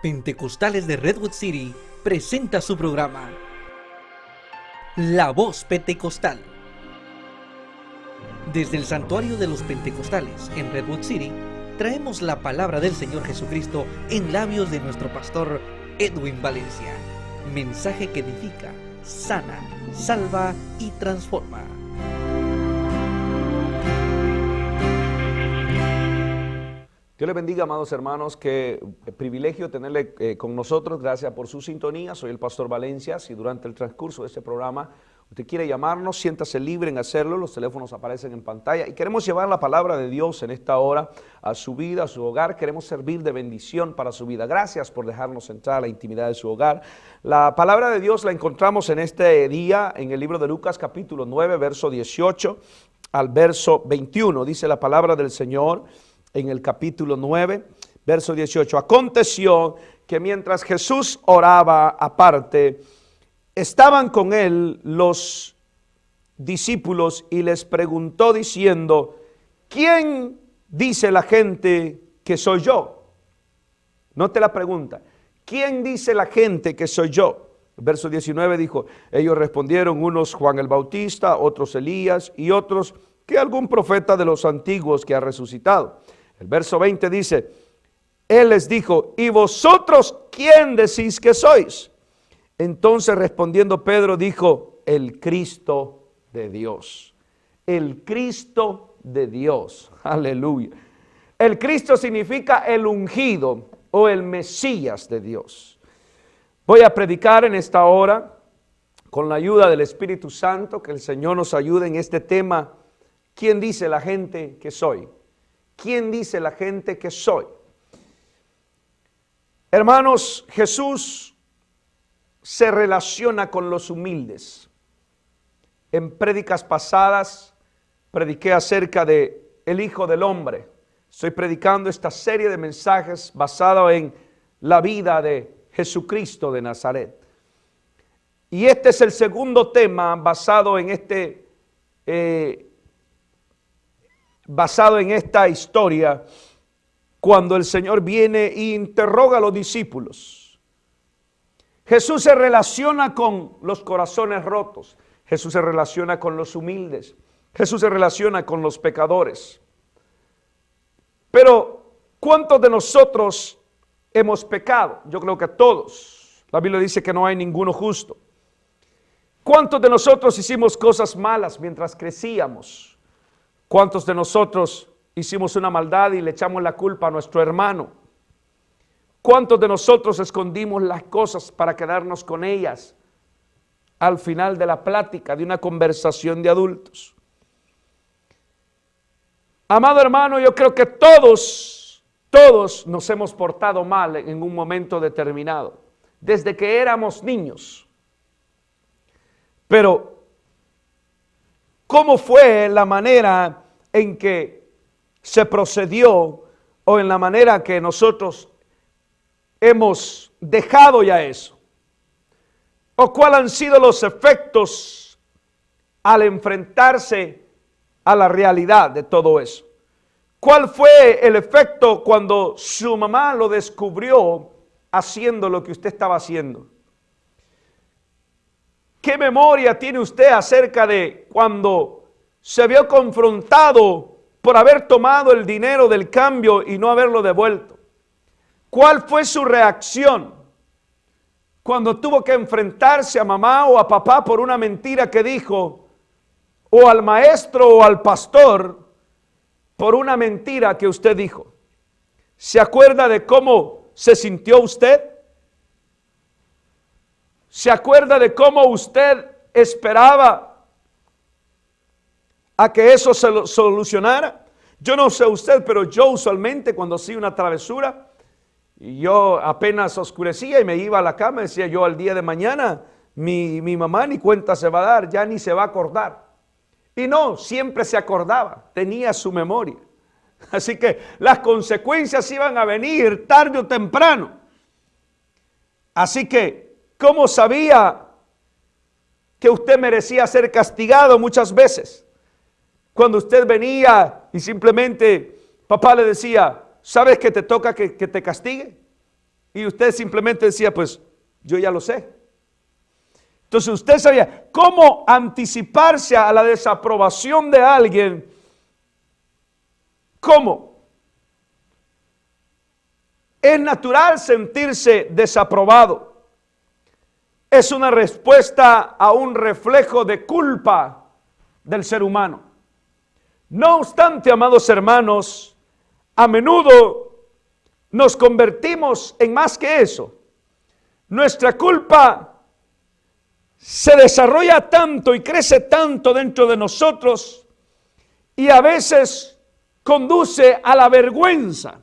Pentecostales de Redwood City presenta su programa La Voz Pentecostal. Desde el Santuario de los Pentecostales en Redwood City, traemos la palabra del Señor Jesucristo en labios de nuestro pastor Edwin Valencia. Mensaje que edifica, sana, salva y transforma. Dios les bendiga, amados hermanos, qué privilegio tenerle con nosotros. Gracias por su sintonía. Soy el pastor Valencia. Si durante el transcurso de este programa usted quiere llamarnos, siéntase libre en hacerlo. Los teléfonos aparecen en pantalla y queremos llevar la palabra de Dios en esta hora a su vida, a su hogar. Queremos servir de bendición para su vida. Gracias por dejarnos entrar a la intimidad de su hogar. La palabra de Dios la encontramos en este día en el libro de Lucas capítulo 9, verso 18 al verso 21. Dice la palabra del Señor en el capítulo 9, verso 18. Aconteció que mientras Jesús oraba aparte, estaban con él los discípulos y les preguntó diciendo: ¿quién dice la gente que soy yo? Note la pregunta: ¿quién dice la gente que soy yo? Verso 19 dijo: ellos respondieron, unos Juan el Bautista, otros Elías y otros que algún profeta de los antiguos que ha resucitado. El verso 20 dice: él les dijo: ¿y vosotros quién decís que sois? Entonces respondiendo Pedro dijo: el Cristo de Dios. El Cristo de Dios. Aleluya. El Cristo significa el ungido o el Mesías de Dios. Voy a predicar en esta hora con la ayuda del Espíritu Santo, que el Señor nos ayude en este tema. ¿Quién dice la gente que soy? ¿Quién dice la gente que soy? Hermanos, Jesús se relaciona con los humildes. En prédicas pasadas prediqué acerca de el Hijo del Hombre. Estoy predicando esta serie de mensajes basado en la vida de Jesucristo de Nazaret. Y este es el segundo tema basado en esta historia, cuando el Señor viene e interroga a los discípulos. Jesús se relaciona con los corazones rotos. Jesús se relaciona con los humildes. Jesús se relaciona con los pecadores. Pero, ¿cuántos de nosotros hemos pecado? Yo creo que todos. La Biblia dice que no hay ninguno justo. ¿Cuántos de nosotros hicimos cosas malas mientras crecíamos? ¿Cuántos de nosotros hicimos una maldad y le echamos la culpa a nuestro hermano? ¿Cuántos de nosotros escondimos las cosas para quedarnos con ellas al final de la plática, de una conversación de adultos? Amado hermano, yo creo que todos nos hemos portado mal en un momento determinado, desde que éramos niños. Pero, ¿cómo fue la manera en que se procedió o en la manera que nosotros hemos dejado ya eso? ¿O cuáles han sido los efectos al enfrentarse a la realidad de todo eso? ¿Cuál fue el efecto cuando su mamá lo descubrió haciendo lo que usted estaba haciendo? ¿Qué memoria tiene usted acerca de cuando se vio confrontado por haber tomado el dinero del cambio y no haberlo devuelto? ¿Cuál fue su reacción cuando tuvo que enfrentarse a mamá o a papá por una mentira que dijo, o al maestro o al pastor por una mentira que usted dijo? ¿Se acuerda de cómo se sintió usted? ¿Se acuerda de cómo usted esperaba a que eso se solucionara? Yo no sé usted, pero yo usualmente cuando hacía una travesura, y yo apenas oscurecía y me iba a la cama, decía yo: al día de mañana mi mamá ni cuenta se va a dar, ya ni se va a acordar. Y no, siempre se acordaba, tenía su memoria. Así que las consecuencias iban a venir tarde o temprano. Así que, ¿cómo sabía que usted merecía ser castigado muchas veces? Cuando usted venía y simplemente papá le decía: ¿sabes que te toca que te castigue? Y usted simplemente decía, pues yo ya lo sé. Entonces usted sabía cómo anticiparse a la desaprobación de alguien. ¿Cómo? Es natural sentirse desaprobado. Es una respuesta a un reflejo de culpa del ser humano. No obstante, amados hermanos, a menudo nos convertimos en más que eso. Nuestra culpa se desarrolla tanto y crece tanto dentro de nosotros y a veces conduce a la vergüenza,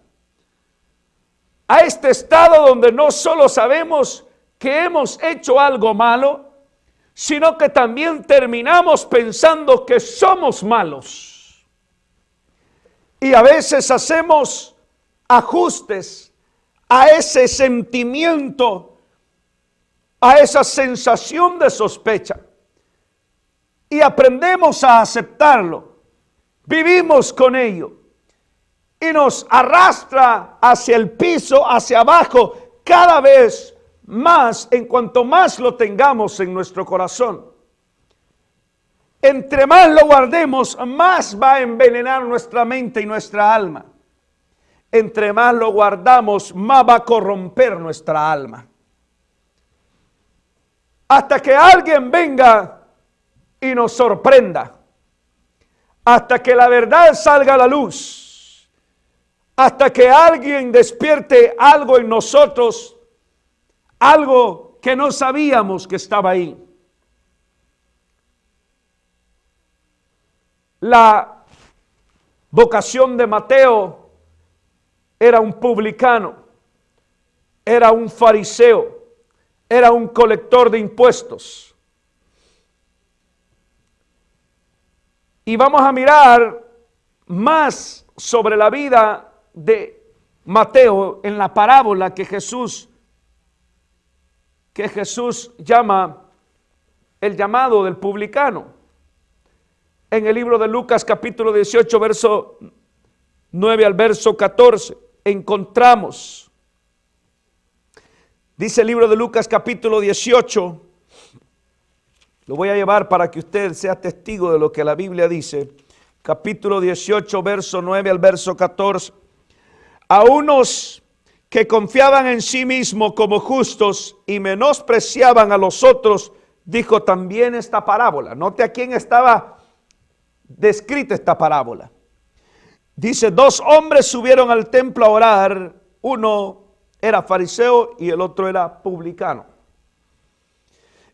a este estado donde no solo sabemos que hemos hecho algo malo, sino que también terminamos pensando que somos malos. Y a veces hacemos ajustes a ese sentimiento, a esa sensación de sospecha. Y aprendemos a aceptarlo. Vivimos con ello. Y nos arrastra hacia el piso, hacia abajo, cada vez más, en cuanto más lo tengamos en nuestro corazón. Entre más lo guardemos, más va a envenenar nuestra mente y nuestra alma. Entre más lo guardamos, más va a corromper nuestra alma. Hasta que alguien venga y nos sorprenda. Hasta que la verdad salga a la luz. Hasta que alguien despierte algo en nosotros. Algo que no sabíamos que estaba ahí. La vocación de Mateo era un publicano. Era un fariseo. Era un colector de impuestos. Y vamos a mirar más sobre la vida de Mateo en la parábola que Jesús llama el llamado del publicano. En el libro de Lucas capítulo 18, verso 9 al verso 14, encontramos. Dice el libro de Lucas capítulo 18, lo voy a llevar para que usted sea testigo de lo que la Biblia dice. Capítulo 18, verso 9 al verso 14. A unos que confiaban en sí mismos como justos y menospreciaban a los otros, dijo también esta parábola. Note a quién estaba descrita esta parábola. Dice, 2 hombres subieron al templo a orar, uno era fariseo y el otro era publicano.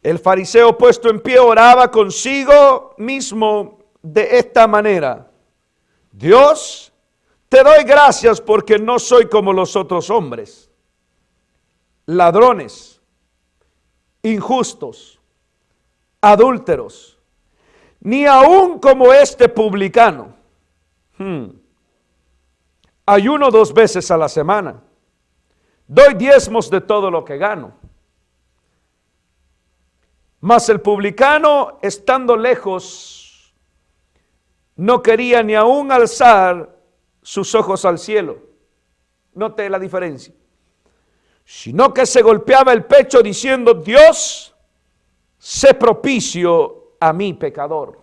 El fariseo puesto en pie oraba consigo mismo de esta manera: Dios, te doy gracias porque no soy como los otros hombres, ladrones, injustos, adúlteros, ni aún como este publicano. Ayuno 2 veces a la semana. Doy diezmos de todo lo que gano. Mas el publicano, estando lejos, no quería ni aún alzar sus ojos al cielo. Note la diferencia. Sino que se golpeaba el pecho diciendo: Dios, sé propicio a mí, pecador.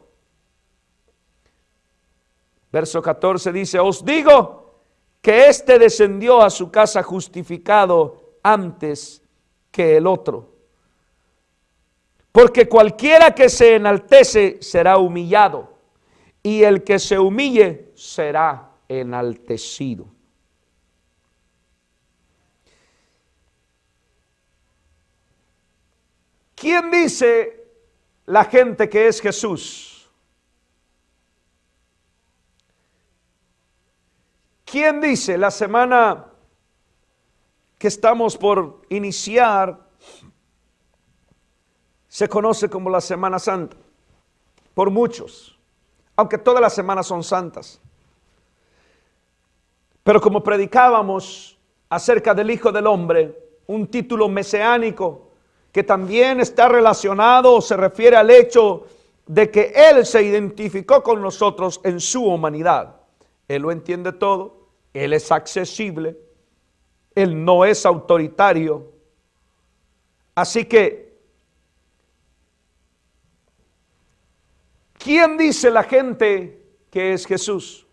Verso 14 dice: os digo que éste descendió a su casa justificado antes que el otro. Porque cualquiera que se enaltece será humillado, y el que se humille será enaltecido. ¿Quién dice la gente que es Jesús? ¿Quién dice? La semana que estamos por iniciar se conoce como la Semana Santa por muchos, aunque todas las semanas son santas. Pero como predicábamos acerca del Hijo del Hombre, un título mesiánico que también está relacionado o se refiere al hecho de que Él se identificó con nosotros en su humanidad. Él lo entiende todo, Él es accesible, Él no es autoritario. Así que, ¿quién dice la gente que es Jesús?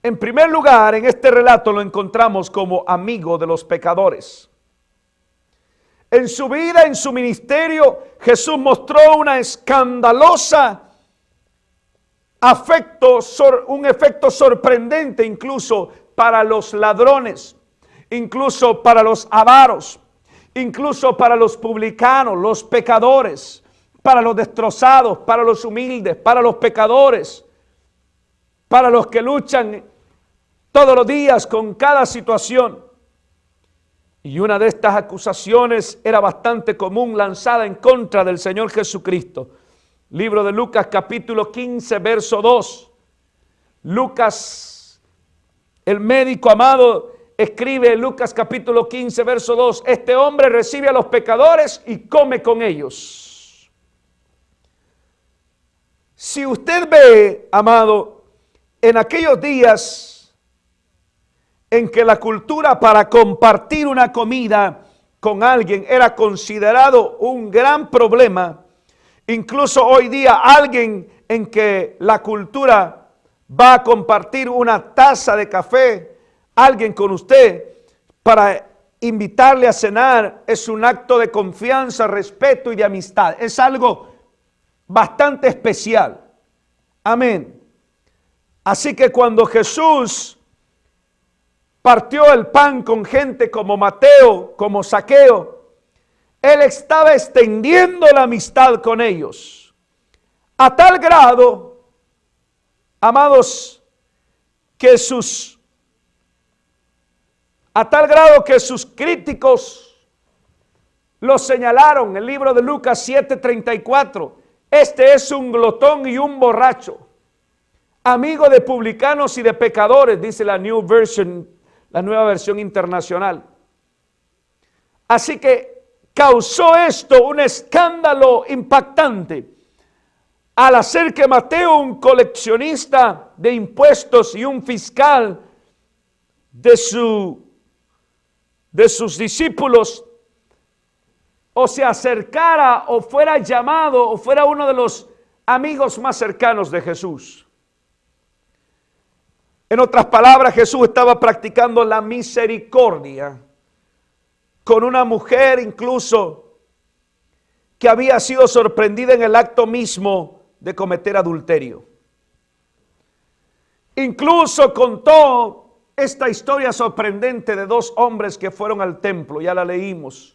En primer lugar, en este relato lo encontramos como amigo de los pecadores. En su vida, en su ministerio, Jesús mostró una escandalosa un efecto sorprendente incluso para los ladrones, incluso para los avaros, incluso para los publicanos, los pecadores, para los destrozados, para los humildes, para los pecadores, para los que luchan todos los días con cada situación. Y una de estas acusaciones era bastante común, lanzada en contra del Señor Jesucristo. Libro de Lucas capítulo 15, verso 2. Lucas, el médico amado, escribe en Lucas capítulo 15, verso 2. Este hombre recibe a los pecadores y come con ellos. Si usted ve, amado, en aquellos días en que la cultura para compartir una comida con alguien era considerado un gran problema, incluso hoy día alguien en que la cultura va a compartir una taza de café, alguien con usted, para invitarle a cenar, es un acto de confianza, respeto y de amistad. Es algo bastante especial. Amén. Así que cuando Jesús partió el pan con gente como Mateo, como Zaqueo, Él estaba extendiendo la amistad con ellos. A tal grado, amados, que sus críticos lo señalaron. El libro de Lucas 7:34. Este es un glotón y un borracho, amigo de publicanos y de pecadores, dice la nueva versión internacional. Así que causó esto un escándalo impactante al hacer que Mateo, un coleccionista de impuestos y un fiscal de sus discípulos, o se acercara o fuera llamado o fuera uno de los amigos más cercanos de Jesús. En otras palabras, Jesús estaba practicando la misericordia con una mujer incluso que había sido sorprendida en el acto mismo de cometer adulterio. Incluso contó esta historia sorprendente de dos hombres que fueron al templo, ya la leímos.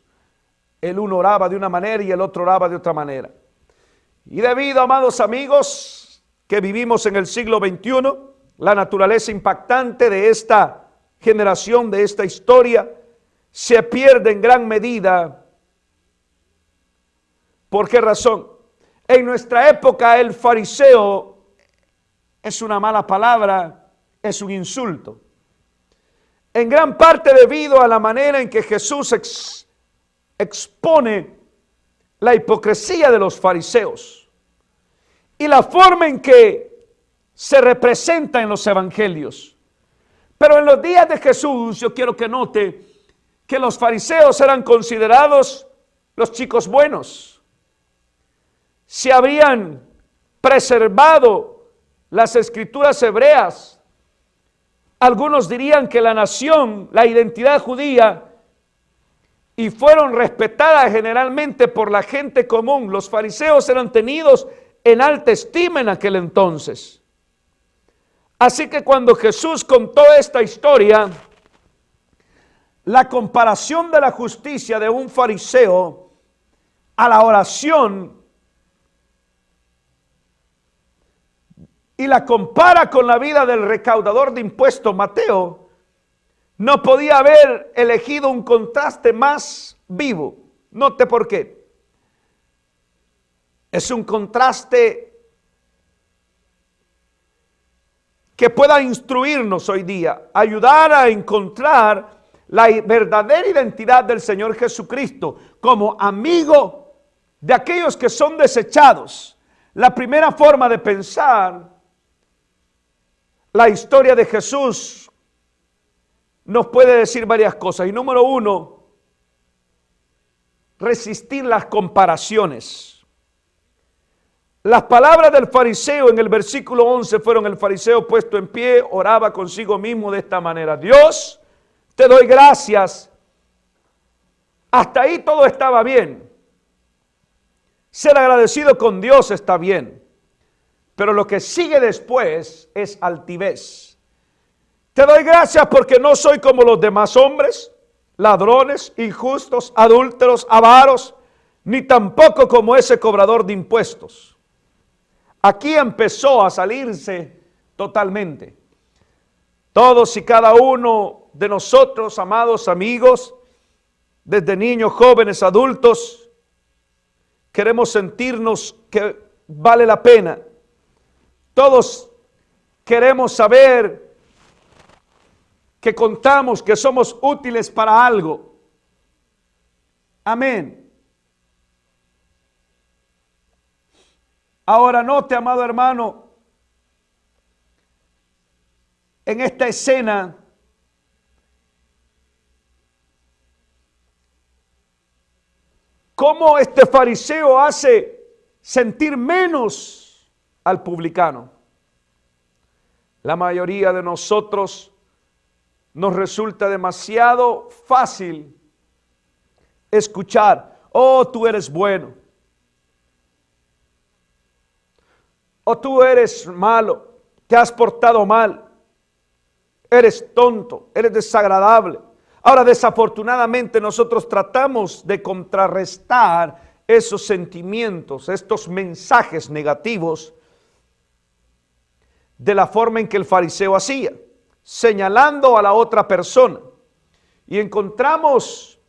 El uno oraba de una manera y el otro oraba de otra manera. Y debido, amados amigos, que vivimos en el siglo XXI, la naturaleza impactante de esta generación, de esta historia, se pierde en gran medida. ¿Por qué razón? En nuestra época el fariseo es una mala palabra, es un insulto. En gran parte debido a la manera en que Jesús expone la hipocresía de los fariseos y la forma en que se representa en los evangelios. Pero en los días de Jesús, yo quiero que note que los fariseos eran considerados los chicos buenos. Se habrían preservado las escrituras hebreas. Algunos dirían que la nación, la identidad judía, y fueron respetadas generalmente por la gente común. Los fariseos eran tenidos en alta estima en aquel entonces. Así que cuando Jesús contó esta historia, la comparación de la justicia de un fariseo a la oración y la compara con la vida del recaudador de impuestos Mateo, no podía haber elegido un contraste más vivo. Note por qué. Es un contraste que pueda instruirnos hoy día, ayudar a encontrar la verdadera identidad del Señor Jesucristo como amigo de aquellos que son desechados. La primera forma de pensar la historia de Jesús nos puede decir varias cosas. Y número uno, resistir las comparaciones. Las palabras del fariseo en el versículo 11 fueron: el fariseo puesto en pie oraba consigo mismo de esta manera: Dios, te doy gracias. Hasta ahí todo estaba bien. Ser agradecido con Dios está bien. Pero lo que sigue después es altivez. Te doy gracias porque no soy como los demás hombres, ladrones, injustos, adúlteros, avaros, ni tampoco como ese cobrador de impuestos. Aquí empezó a salirse totalmente. Todos y cada uno de nosotros, amados amigos, desde niños, jóvenes, adultos, queremos sentirnos que vale la pena. Todos queremos saber que contamos, que somos útiles para algo. Amén. Ahora note, amado hermano, en esta escena, cómo este fariseo hace sentir menos al publicano. La mayoría de nosotros nos resulta demasiado fácil escuchar: oh, tú eres bueno, o tú eres malo, te has portado mal, eres tonto, eres desagradable. Ahora, desafortunadamente, nosotros tratamos de contrarrestar esos sentimientos, estos mensajes negativos, de la forma en que el fariseo hacía, señalando a la otra persona. Y encontramos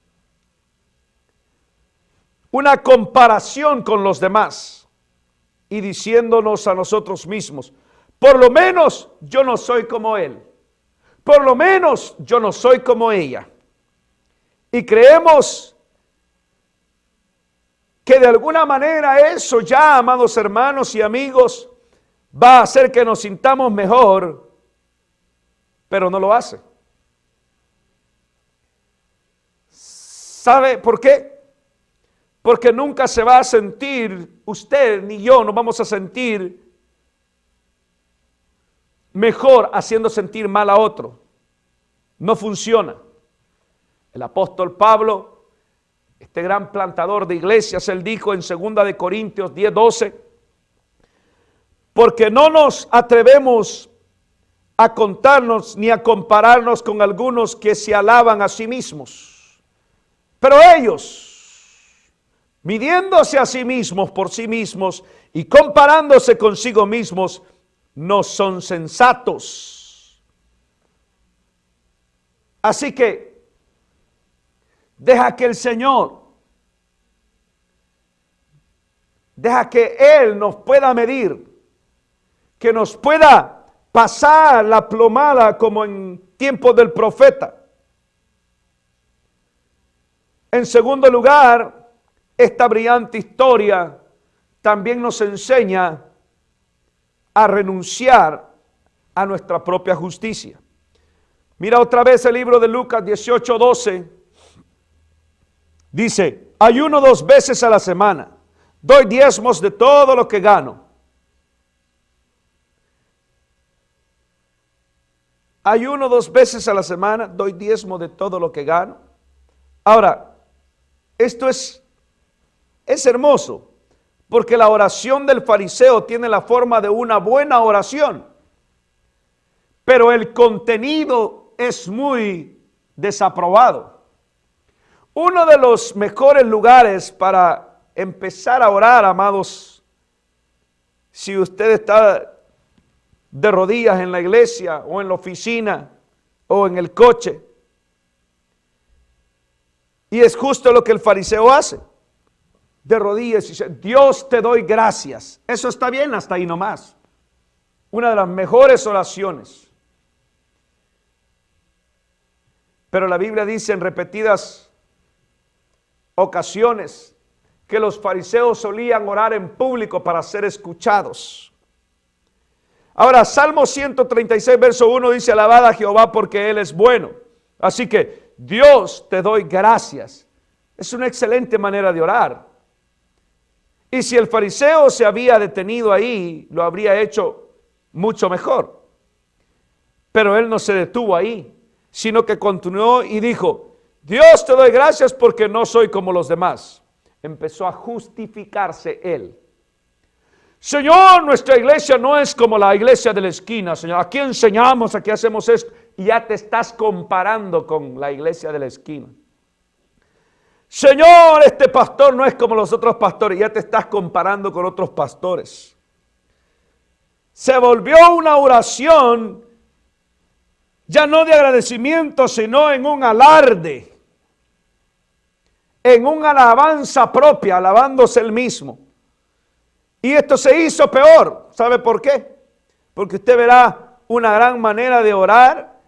una comparación con los demás y diciéndonos a nosotros mismos: por lo menos yo no soy como él, por lo menos yo no soy como ella. Y creemos que de alguna manera eso ya, amados hermanos y amigos, va a hacer que nos sintamos mejor, pero no lo hace. ¿Sabe por qué? Porque nunca se va a sentir, usted ni yo nos vamos a sentir mejor haciendo sentir mal a otro. No funciona. El apóstol Pablo, este gran plantador de iglesias, él dijo en 2 de Corintios 10:12: porque no nos atrevemos a contarnos ni a compararnos con algunos que se alaban a sí mismos. Pero ellos, midiéndose a sí mismos por sí mismos y comparándose consigo mismos, no son sensatos. Así que deja que el Señor, deja que Él nos pueda medir, que nos pueda pasar la plomada como en tiempos del profeta. En segundo lugar, esta brillante historia también nos enseña a renunciar a nuestra propia justicia. Mira otra vez el libro de Lucas 18:12. Dice: ayuno 2 veces a la semana, doy diezmos de todo lo que gano. Ayuno 2 veces a la semana, doy diezmo de todo lo que gano. Ahora, esto es hermoso, porque la oración del fariseo tiene la forma de una buena oración, pero el contenido es muy desaprobado. Uno de los mejores lugares para empezar a orar, amados, si usted está de rodillas en la iglesia o en la oficina o en el coche, y es justo lo que el fariseo hace, de rodillas y dice: Dios, te doy gracias. Eso está bien hasta ahí nomás. Una de las mejores oraciones. Pero la Biblia dice en repetidas ocasiones que los fariseos solían orar en público para ser escuchados. Ahora, Salmo 136, verso 1 dice: alabad a Jehová porque Él es bueno. Así que, Dios, te doy gracias. Es una excelente manera de orar. Y si el fariseo se había detenido ahí, lo habría hecho mucho mejor. Pero él no se detuvo ahí, sino que continuó y dijo, Dios, te doy gracias porque no soy como los demás. Empezó a justificarse él. Señor, nuestra iglesia no es como la iglesia de la esquina, Señor. Aquí enseñamos, aquí hacemos esto. Y ya te estás comparando con la iglesia de la esquina. Señor, este pastor no es como los otros pastores. Ya te estás comparando con otros pastores. Se volvió una oración ya no de agradecimiento, sino en un alarde. En una alabanza propia, alabándose él mismo. Y esto se hizo peor. ¿Sabe por qué? Porque usted verá una gran manera de orar,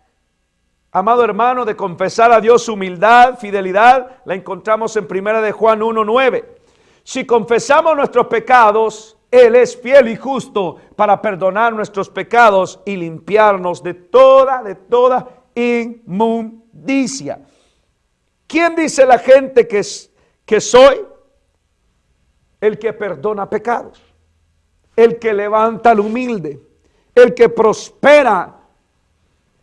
amado hermano, de confesar a Dios humildad, fidelidad, la encontramos en 1 de Juan 1:9. Si confesamos nuestros pecados, Él es fiel y justo para perdonar nuestros pecados y limpiarnos de toda inmundicia. ¿Quién dice la gente que soy? El que perdona pecados, el que levanta al humilde, el que prospera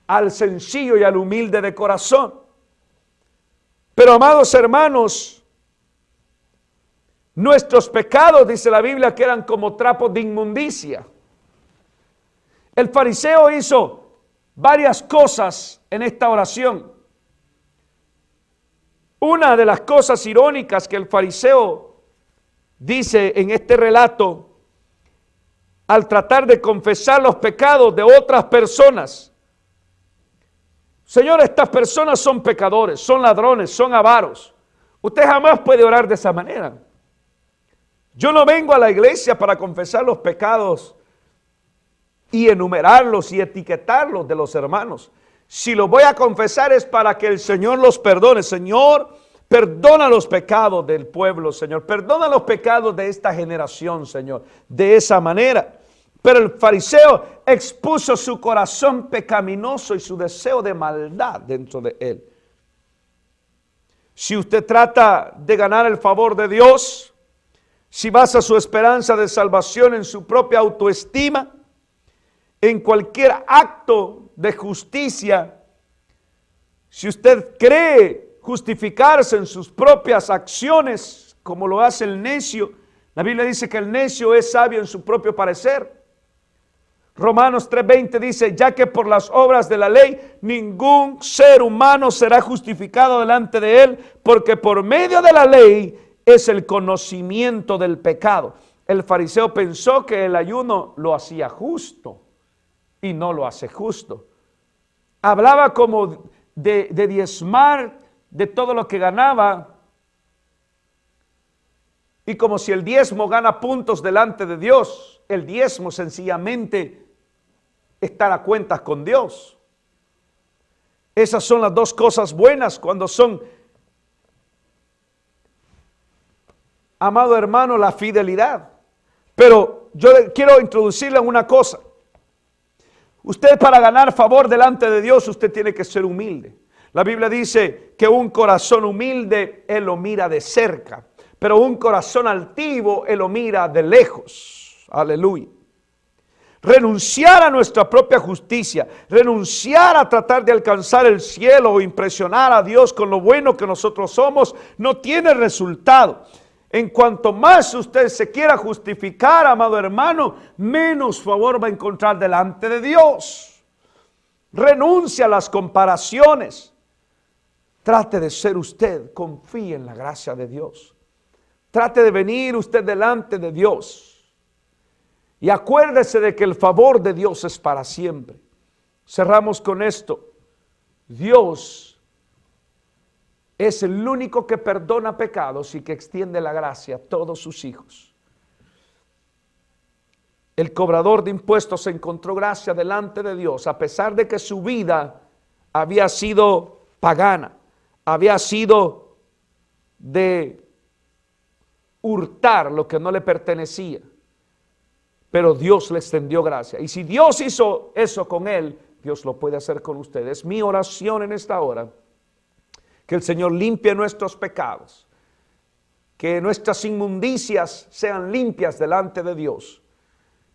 al sencillo y al humilde de corazón. Pero amados hermanos, nuestros pecados, dice la Biblia, que eran como trapos de inmundicia. El fariseo hizo varias cosas en esta oración. Una de las cosas irónicas que el fariseo dice en este relato, al tratar de confesar los pecados de otras personas, Señor, estas personas son pecadores, son ladrones, son avaros. Usted jamás puede orar de esa manera. Yo no vengo a la iglesia para confesar los pecados y enumerarlos y etiquetarlos de los hermanos. Si los voy a confesar es para que el Señor los perdone. Señor, perdona los pecados del pueblo, Señor. Perdona los pecados de esta generación, Señor. De esa manera. Pero el fariseo expuso su corazón pecaminoso y su deseo de maldad dentro de él. Si usted trata de ganar el favor de Dios, si basa su esperanza de salvación en su propia autoestima, en cualquier acto de justicia, si usted cree justificarse en sus propias acciones, como lo hace el necio, la Biblia dice que el necio es sabio en su propio parecer. Romanos 3:20 dice, ya que por las obras de la ley ningún ser humano será justificado delante de él, porque por medio de la ley es el conocimiento del pecado. El fariseo pensó que el ayuno lo hacía justo y no lo hace justo. Hablaba como de diezmar de todo lo que ganaba y como si el diezmo gana puntos delante de Dios. El diezmo sencillamente estar a cuentas con Dios. Esas son las dos cosas buenas cuando son, amado hermano, la fidelidad. Pero yo quiero introducirle una cosa. Usted, para ganar favor delante de Dios, usted tiene que ser humilde. La Biblia dice que un corazón humilde, Él lo mira de cerca, pero un corazón altivo, Él lo mira de lejos. Aleluya. Renunciar a nuestra propia justicia, renunciar a tratar de alcanzar el cielo o impresionar a Dios con lo bueno que nosotros somos, no tiene resultado. En cuanto más usted se quiera justificar, amado hermano, menos favor va a encontrar delante de Dios. Renuncia a las comparaciones. Trate de ser usted, confíe en la gracia de Dios. Trate de venir usted delante de Dios. Y acuérdese de que el favor de Dios es para siempre. Cerramos con esto. Dios es el único que perdona pecados y que extiende la gracia a todos sus hijos. El cobrador de impuestos encontró gracia delante de Dios, a pesar de que su vida había sido pagana, había sido de hurtar lo que no le pertenecía. Pero Dios le extendió gracia. Y si Dios hizo eso con él, Dios lo puede hacer con ustedes. Mi oración en esta hora, que el Señor limpie nuestros pecados, que nuestras inmundicias sean limpias delante de Dios,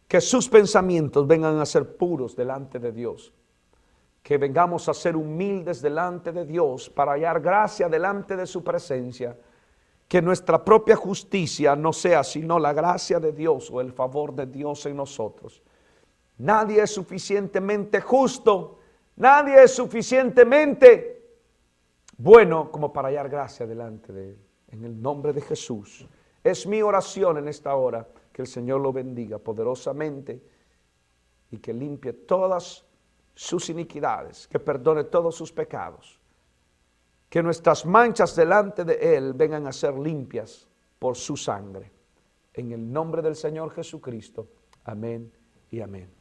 que sus pensamientos vengan a ser puros delante de Dios, que vengamos a ser humildes delante de Dios para hallar gracia delante de su presencia, que nuestra propia justicia no sea sino la gracia de Dios o el favor de Dios en nosotros. Nadie es suficientemente justo, nadie es suficientemente bueno como para hallar gracia delante de Él. En el nombre de Jesús, es mi oración en esta hora, que el Señor lo bendiga poderosamente y que limpie todas sus iniquidades, que perdone todos sus pecados, que nuestras manchas delante de Él vengan a ser limpias por su sangre. En el nombre del Señor Jesucristo, amén y amén.